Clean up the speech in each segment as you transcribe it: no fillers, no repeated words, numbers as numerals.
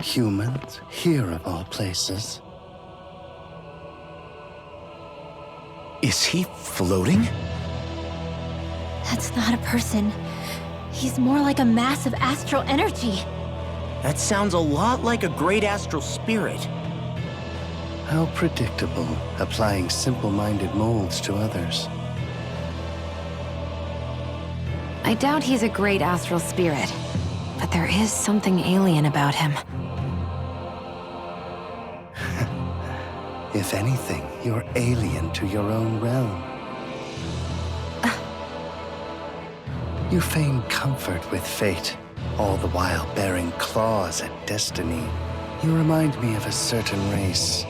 humans, here of all places. Is he floating? That's not a person. He's more like a mass of astral energy. That sounds a lot like a great astral spirit. How predictable, applying simple-minded molds to others. I doubt he's a great astral spirit, but there is something alien about him. If anything, you're alien to your own realm. You feign comfort with fate, all the while bearing claws at destiny. You remind me of a certain race.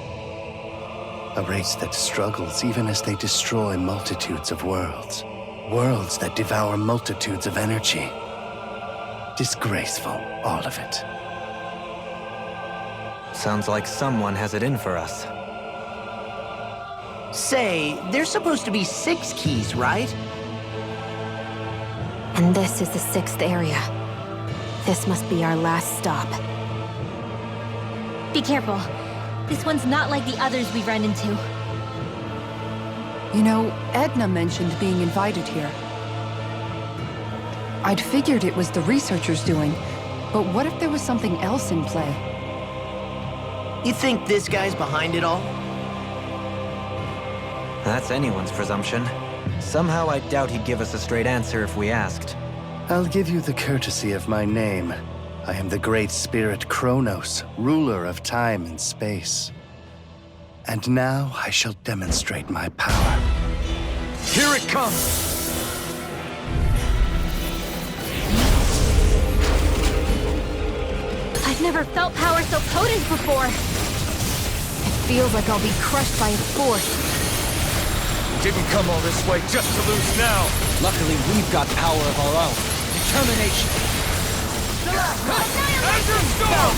A race that struggles even as they destroy multitudes of worlds. Worlds that devour multitudes of energy. Disgraceful, all of it. Sounds like someone has it in for us. Say, there's supposed to be 6 keys, right? And this is the 6th area. This must be our last stop. Be careful. This one's not like the others we've run into. You know, Edna mentioned being invited here. I'd figured it was the researchers doing, but what if there was something else in play? You think this guy's behind it all? That's anyone's presumption. Somehow I doubt he'd give us a straight answer if we asked. I'll give you the courtesy of my name. I am the great spirit Chronos, ruler of time and space. And now I shall demonstrate my power. Here it comes! I've never felt power so potent before. It feels like I'll be crushed by its force. Didn't come all this way just to lose now. Luckily, we've got power of our own. Determination. Azure Storm!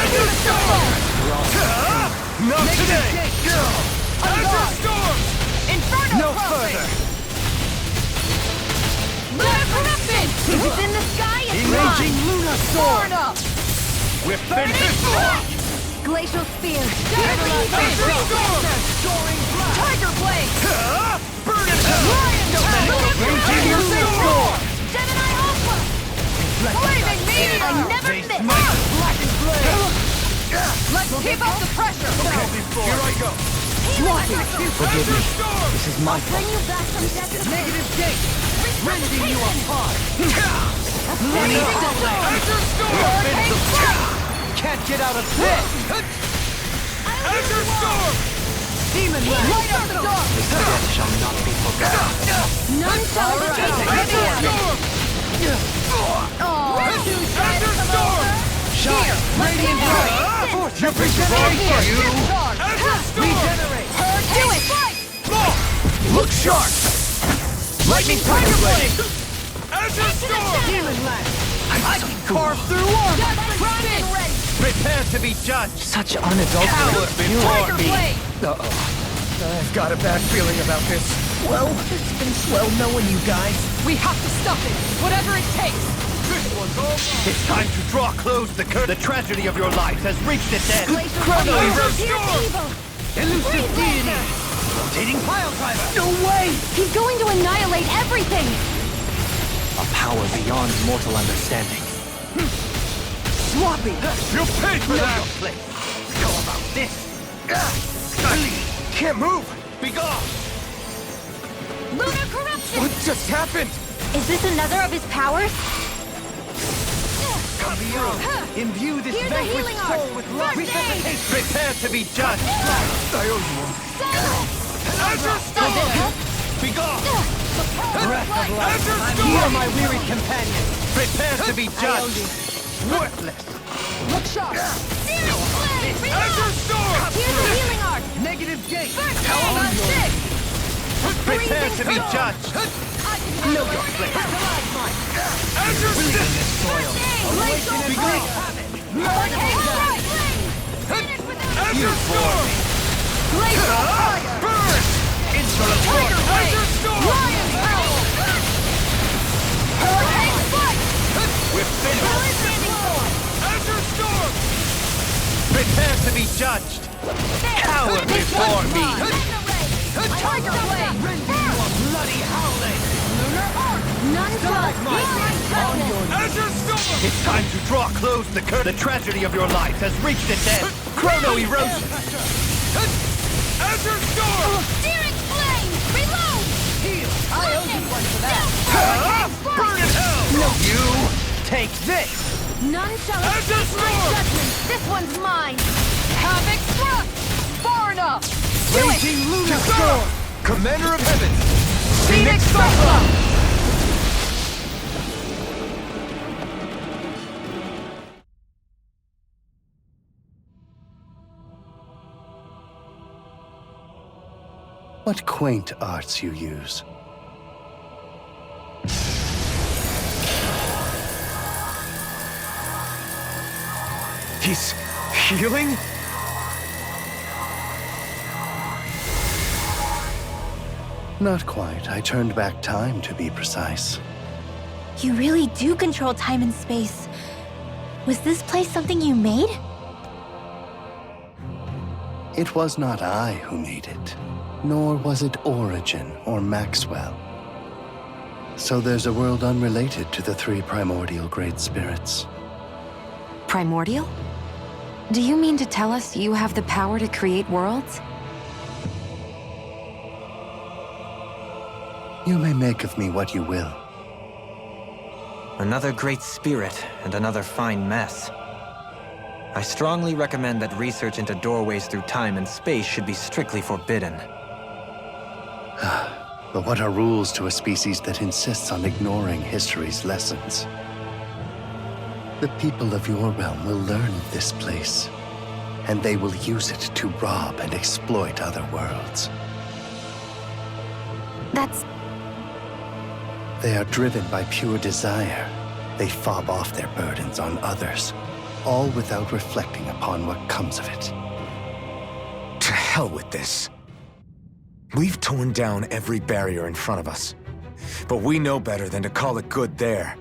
Azure Storm! Not today! Azure Storm! Inferno! No further! Lunar corruption! If it's in the sky, it's Raging mine! Luna Sword! We've been hit! Glacial spear! Azure Storm! Tiger blade! Burn it out! Raging Luna Sword! Gemini Alpha! Flaming meteor! I never Face miss! might. Blackened Blade! Let's keep up the pressure! Here I go! Forgive me. Azure Storm! This is my Bring fault. you back from death to Negative gate! Rending you apart! Azure Storm! Can't get out of this! Azure Storm! Demon Light up the dark! This death shall not be forgotten. none shall escape Azure Heavier! Storm! Azure Storm! Shine! Radiant Light! Force your regeneration! Azure Storm! Regenerate! Do it! Look sharp! Lightning Tiger Blade! Azure Storm! Demon Lash! I can carve through armor! Prepare to be judged! Such unadulterated Coward before me! I've got a bad feeling about this. Well, it's been swell knowing you guys. We have to stop it, whatever it takes! This one's all mine. It's time to draw close the curtain. The tragedy of your life has reached its end. Chronos! Azure Here's Storm! evil! Elusive deity! Rotating pile driver! No way! He's going to annihilate everything! A power beyond mortal understanding. Sloppy! You paid for that! How about this? Can't move! Be gone! Lunar corruption! What just happened? Is this another of his powers? Come beyond! Imbue this Here's a vanquished healing art. soul with love. First aid. Prepare to be judged! I owe you one. Azure Storm! Be gone! Breath of life. Azure I'm Storm! here, my weary companion. Prepare to be judged! Worthless! Look sharp! Searing flame! Azure Storm! Here's a healing art! Negative gate. First aid on stick! Prepare to be judged! No conflict. Azure Breathing Storm! this soil. Glacial Be flame! gone! Hurricane strike! Finish with that! Azure Storm! Glacial fire! Burn! Insolent Tiger Azure blade! Storm! Lion's howl! Hurricane strike! We've finished! Blazing storm! Azure Storm! Azure Storm! It's time to draw close the curtain. The tragedy of your life has reached its end. Chrono erosion. Azure Storm! Searing flame! Reload! Heal. I owe you one for that. Burn in hell! No, you take this. None shall Azure escape my Storm! judgment! This one's mine! Havoc thrust! Far enough! Raging Lunar Storm. Commander of Heaven! Phoenix Vesper! What quaint arts you use. He's healing? Not quite. I turned back time, to be precise. You really do control time and space. Was this place something you made? It was not I who made it, nor was it Origin or Maxwell. So there's a world unrelated to the three primordial great spirits. Primordial? Do you mean to tell us you have the power to create worlds? You may make of me what you will. Another great spirit and another fine mess. I strongly recommend that research into doorways through time and space should be strictly forbidden. But what are rules to a species that insists on ignoring history's lessons? The people of your realm will learn of this place, and they will use it to rob and exploit other worlds. That's... They are driven by pure desire. They fob off their burdens on others, all without reflecting upon what comes of it. To hell with this. We've torn down every barrier in front of us, but we know better than to call it good there.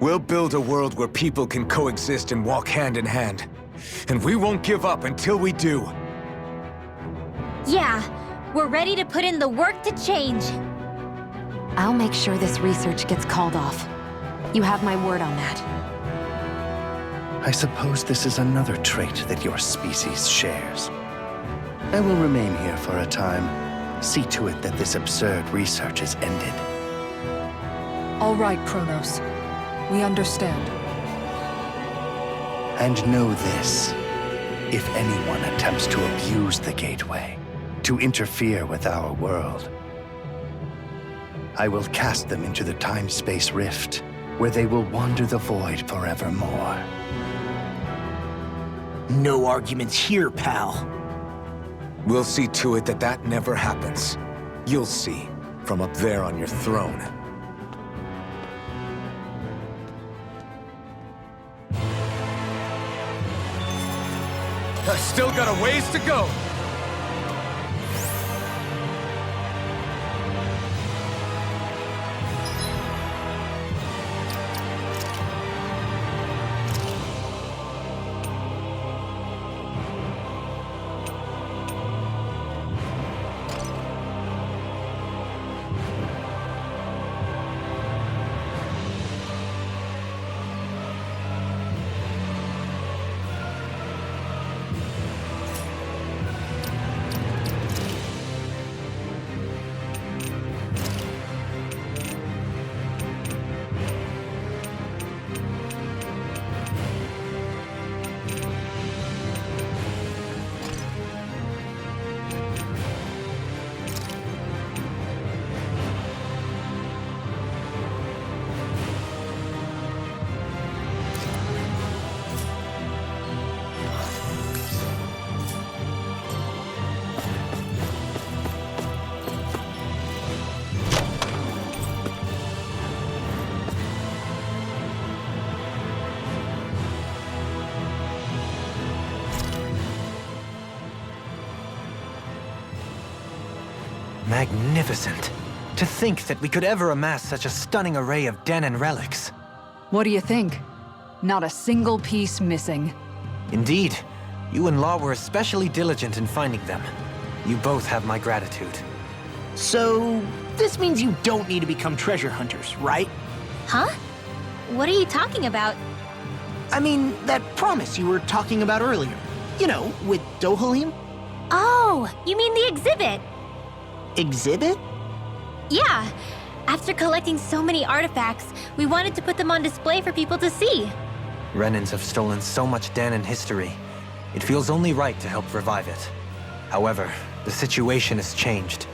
We'll build a world where people can coexist and walk hand in hand, and we won't give up until we do. Yeah, we're ready to put in the work to change. I'll make sure this research gets called off. You have my word on that. I suppose this is another trait that your species shares. I will remain here for a time. See to it that this absurd research is ended. All right, Chronos. We understand. And know this. If anyone attempts to abuse the Gateway, to interfere with our world, I will cast them into the time-space rift, where they will wander the void forevermore. No arguments here, pal. We'll see to it that that never happens. You'll see, from up there on your throne. I still got a ways to go. Magnificent. To think that we could ever amass such a stunning array of Denon relics. What do you think? Not a single piece missing. Indeed. You and Law were especially diligent in finding them. You both have my gratitude. So, this means you don't need to become treasure hunters, right? Huh? What are you talking about? I mean, that promise you were talking about earlier. You know, with Dohalim? Oh, you mean the exhibit? Exhibit? Yeah. After collecting so many artifacts, we wanted to put them on display for people to see. Renans have stolen so much Danon history. It feels only right to help revive it. However, the situation has changed.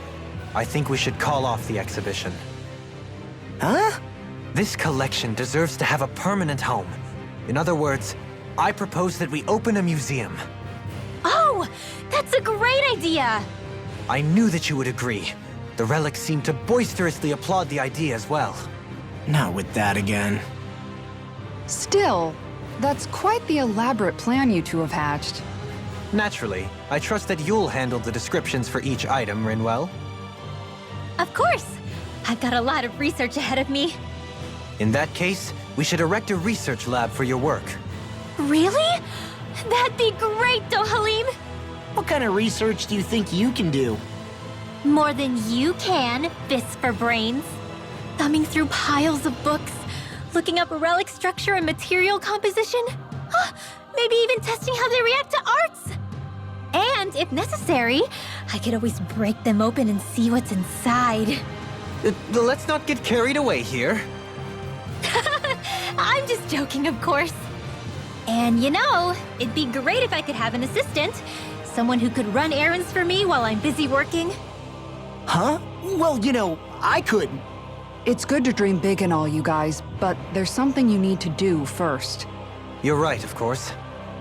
I think we should call off the exhibition. Huh? This collection deserves to have a permanent home. In other words, I propose that we open a museum. Oh, that's a great idea! I knew that you would agree. The relics seemed to boisterously applaud the idea as well. Not with that again. Still, that's quite the elaborate plan you two have hatched. Naturally, I trust that you'll handle the descriptions for each item, Rinwell. Of course! I've got a lot of research ahead of me. In that case, we should erect a research lab for your work. Really? That'd be great, Dohalim! What kind of research do you think you can do? More than you can, Vesper brains. Thumbing through piles of books, looking up relic structure and material composition. Maybe even testing how they react to arts. And, if necessary, I could always break them open and see what's inside. Let's not get carried away here. I'm just joking, of course. And you know, it'd be great if I could have an assistant. Someone who could run errands for me while I'm busy working. Huh? Well, you know, I could. It's good to dream big and all, you guys, but there's something you need to do first. You're right, of course.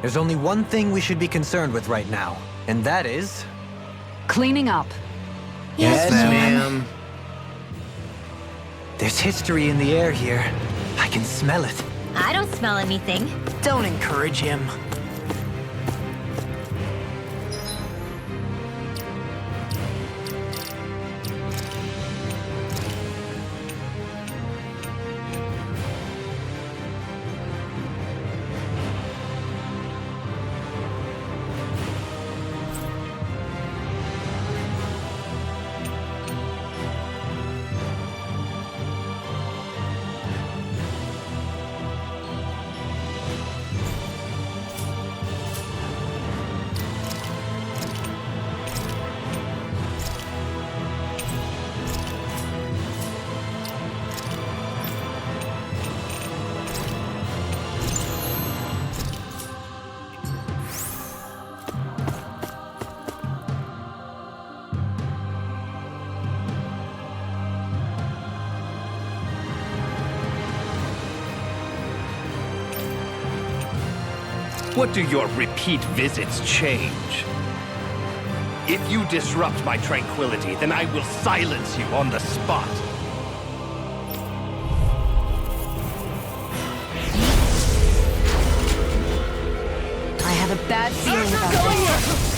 There's only one thing we should be concerned with right now, and that is... Cleaning up. Yes, ma'am. There's history in the air here. I can smell it. I don't smell anything. Don't encourage him. What do your repeat visits change? If you disrupt my tranquility, then I will silence you on the spot. I have a bad feeling about this.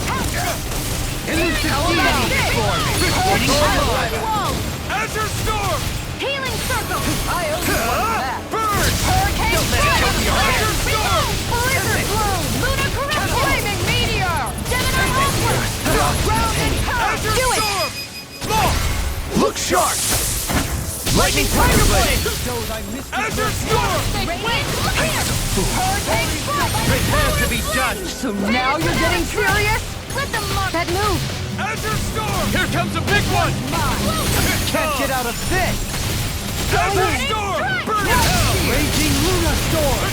Azure Storm! Healing circle! Burn! Hurricane Don't let it kill me, Azure Storm! Blizzard blow! Lunar corruption! Flaming meteor! Gemini onward! Ground and power! Azure Do it! Storm! Lock! Look sharp! Lightning Tiger Blade! Azure Storm! Wind! Hurricane strike! Prepare to be judged! So now you're getting serious? Let them mark that move! Azure Storm! Here comes a big one! Can't get out of this! Azure Storm! Burn in hell! Raging Luna Storm!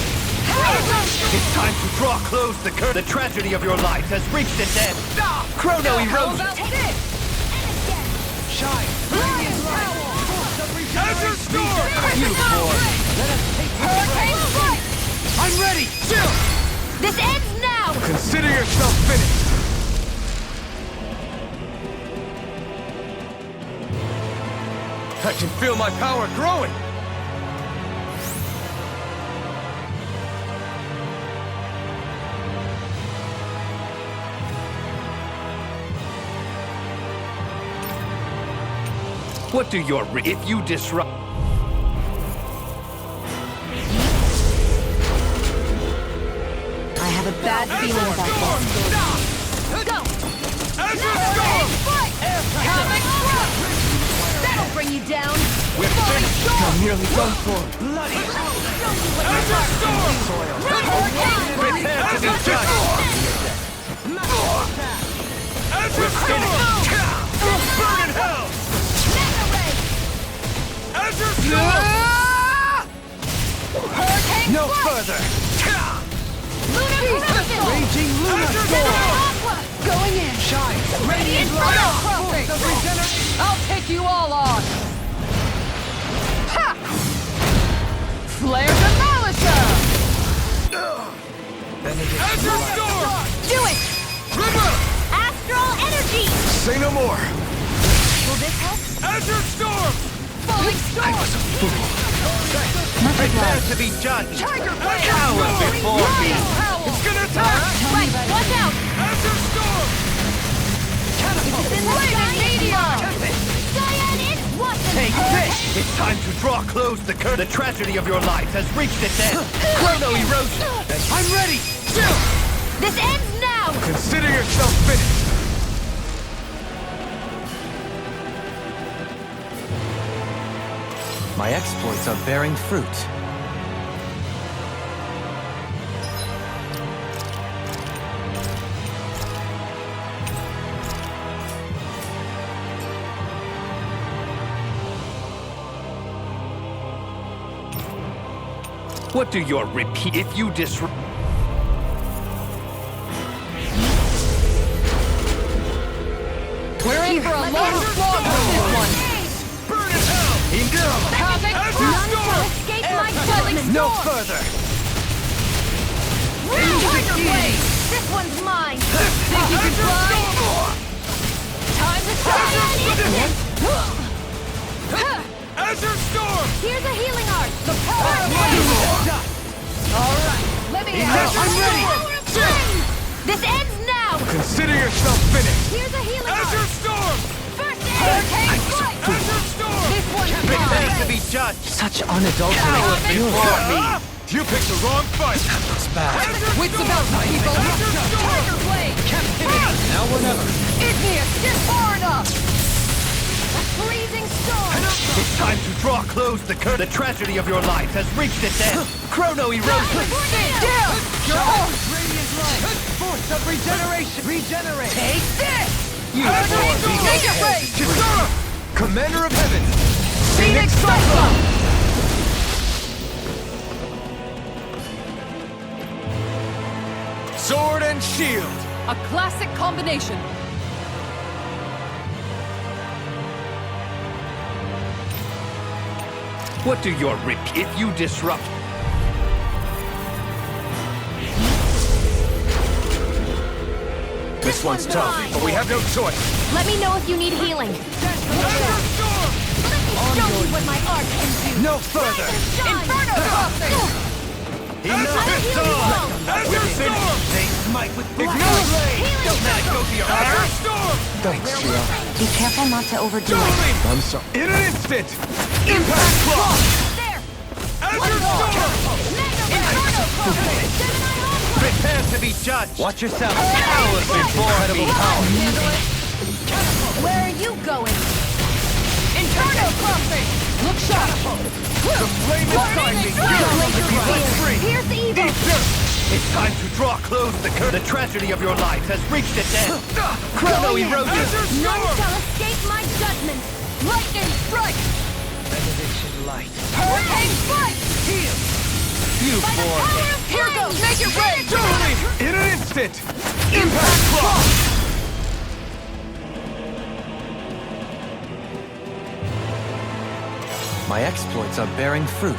It's time to draw close the curtain. The tragedy of your life has reached its end. Chrono erosion! Shine! Azure Storm! You boy! Let us take this Hurricane strike! I'm ready! Chill! This ends now! Consider yourself finished! I can feel my power growing! What do your if you disrupt... I have a bad feeling about this. Go! Azure Storm! Coming through! bring you down. We're finished! I'm nearly done for. Bloody! Azure Storm! Prepare to be judged! Azure Storm! Burn in hell! Azure Storm! No further! Raging Azure Storm! Going in. Shine! Radiant Force of regeneration! I'll take you all on. Ha! Flare Demolisher! Azure Storm! Do it! River! Astral energy! Say no more! Will this help? Azure Storm! Falling Storm! Prepare to be judged! Tiger Blade! Cower before me! Howl! It's gonna attack! Right, watch out! Azure Storm! Flaming Meteor! Cyan is Watson! Take this! It's time to draw close the curtain. The tragedy of your life has reached its end. Chrono erosion! I'm ready! This ends now! Consider yourself finished! My exploits are bearing fruit. What do your repeat if you disrupt? We're in for a long slog with this one. Burn in hell! Havoc! Azure None shall Storm! escape my judgment! No further! Tiger Blade! This one's mine! Think you can fly? Time to Cyan shine! instant! Azure Storm! Here's a healing art! The power of flame! Alright, let me out! I'm ready! This ends now! Consider yourself finished! Here's a healing Azure art! Storm! First aid! Hurricane Strike! Azure Storm! This one's Prepare to mine! be judged! Such unadulterated Cower fury. before me! You picked the wrong fight! Wits about you, people! Tiger Blade! Now or never. Igneous, just far enough! A freezing storm! It's time to draw close the curtain. The tragedy of your life has reached its end. Chrono erosion! Down! Radiant light! Force of regeneration! Regenerate! Take this! You Take it, Ray! Kisara! Commander of Heaven! Phoenix Cyclone! Sword and shield! A classic combination. What do your repeat if you disrupt? This one's tough, but we have no choice. Let me know if you need healing. Azure Storm! Let me show you what my art can do! No further! Inferno Crossing! It's on! Azure Storm! They smite with Ignore blade! Don't let it go to your Azure Storm! Thanks, Shiro. Be careful not to overdo it. I'm sorry. In an instant! Impact Claw! There! Azure Storm! Inferno Crossing! Prepare to be judged! Watch yourself. Cower before me! Where are you going? Inferno Crossing! Look sharp! The flame inside me! Laser free! Here's the evil! It's time to draw close the curtain. The tragedy of your life has reached its end. Chrono erosion! Azure None Storm! shall escape my judgment! Lightning Strike! Benediction light. Hurricane Strike! You bore me! Here goes! Make it rain! In an instant! Impact Claw! My exploits are bearing fruit.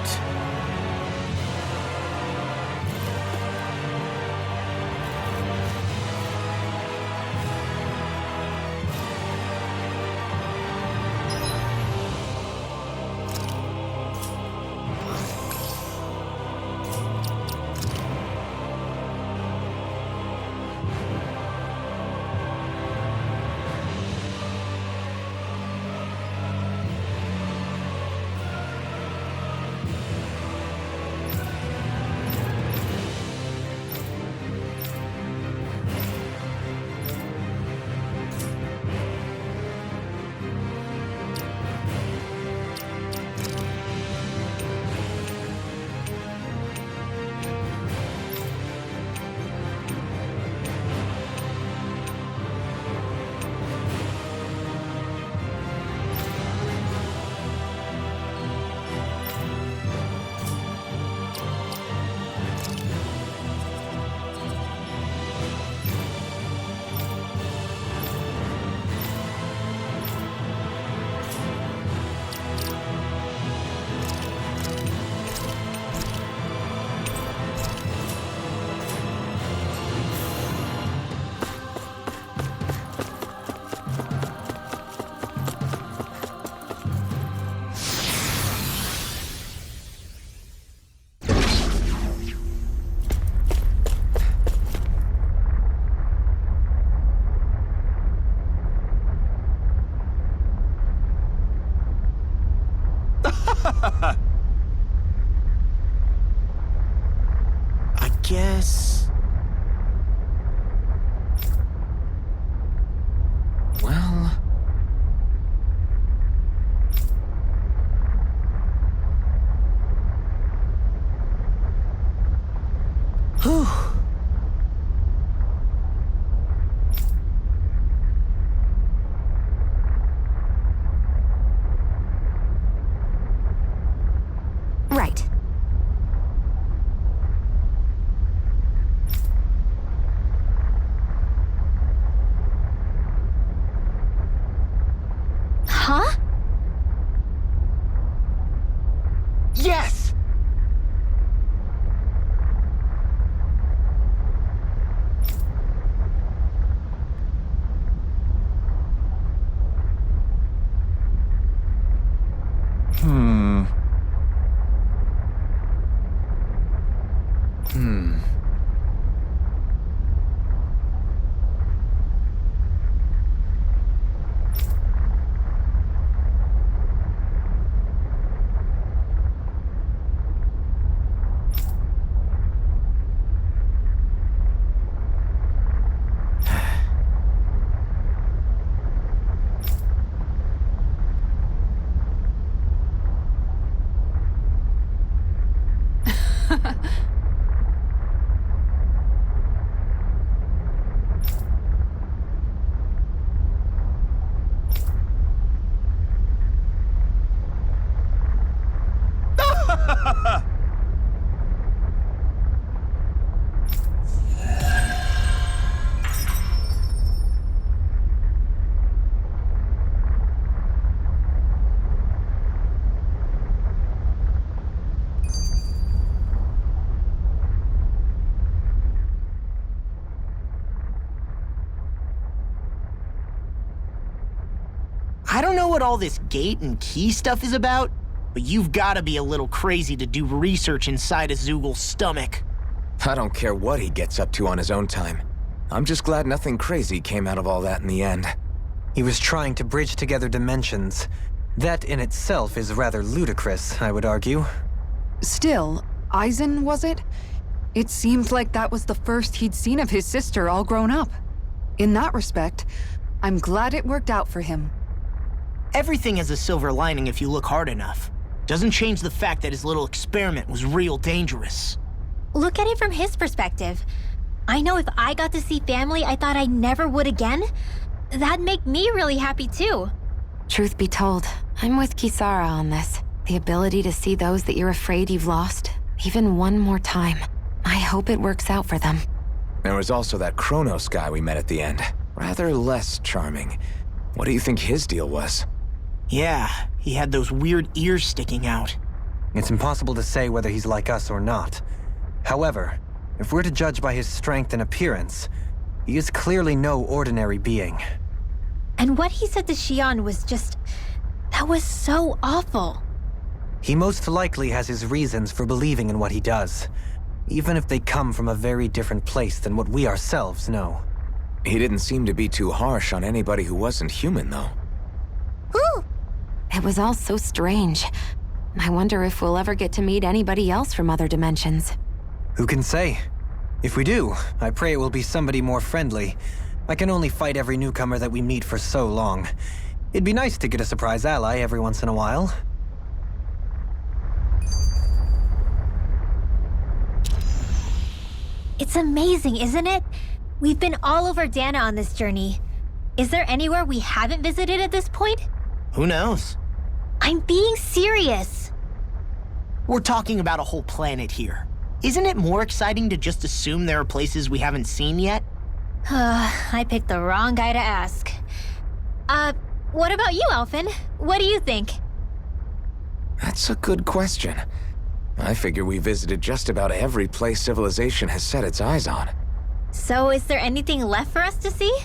guess... Well... Whew. Right. Huh? Yes! Hmm. Hmm. I don't know what all this gate and key stuff is about, but you've gotta be a little crazy to do research inside a Zoogl's stomach. I don't care what he gets up to on his own time. I'm just glad nothing crazy came out of all that in the end. He was trying to bridge together dimensions. That in itself is rather ludicrous, I would argue. Still, Eisen, was it? It seemed like that was the first he'd seen of his sister all grown up. In that respect, I'm glad it worked out for him. Everything has a silver lining if you look hard enough. Doesn't change the fact that his little experiment was real dangerous. Look at it from his perspective. I know if I got to see family I thought I never would again, that'd make me really happy too. Truth be told, I'm with Kisara on this. The ability to see those that you're afraid you've lost, even one more time. I hope it works out for them. There was also that Chronos guy we met at the end. Rather less charming. What do you think his deal was? Yeah, he had those weird ears sticking out. It's impossible to say whether he's like us or not. However, if we're to judge by his strength and appearance, he is clearly no ordinary being. And what he said to Xion was just... that was so awful. He most likely has his reasons for believing in what he does, even if they come from a very different place than what we ourselves know. He didn't seem to be too harsh on anybody who wasn't human, though. Whew! It was all so strange. I wonder if we'll ever get to meet anybody else from other dimensions. Who can say? If we do, I pray it will be somebody more friendly. I can only fight every newcomer that we meet for so long. It'd be nice to get a surprise ally every once in a while. It's amazing, isn't it? We've been all over Dana on this journey. Is there anywhere we haven't visited at this point? Who knows? I'm being serious. We're talking about a whole planet here. Isn't it more exciting to just assume there are places we haven't seen yet? I picked the wrong guy to ask. What about you, Alphen? What do you think? That's a good question. I figure we visited just about every place civilization has set its eyes on. So is there anything left for us to see?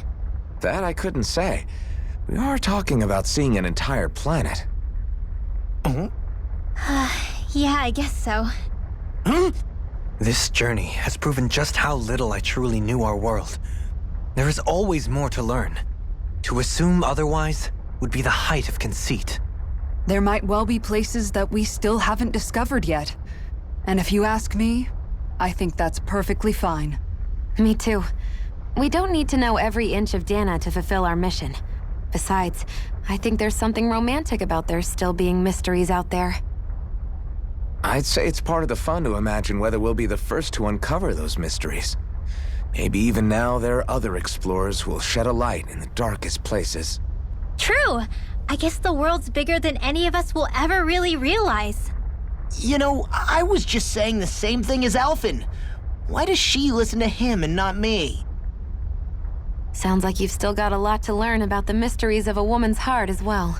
That I couldn't say. We are talking about seeing an entire planet. Yeah, I guess so. This journey has proven just how little I truly knew our world. There is always more to learn. To assume otherwise would be the height of conceit. There might well be places that we still haven't discovered yet. And if you ask me, I think that's perfectly fine. Me too. We don't need to know every inch of Dana to fulfill our mission. Besides, I think there's something romantic about there still being mysteries out there. I'd say it's part of the fun to imagine whether we'll be the first to uncover those mysteries. Maybe even now there are other explorers who will shed a light in the darkest places. True! I guess the world's bigger than any of us will ever really realize. You know, I was just saying the same thing as Alphen. Why does she listen to him and not me? Sounds like you've still got a lot to learn about the mysteries of a woman's heart as well.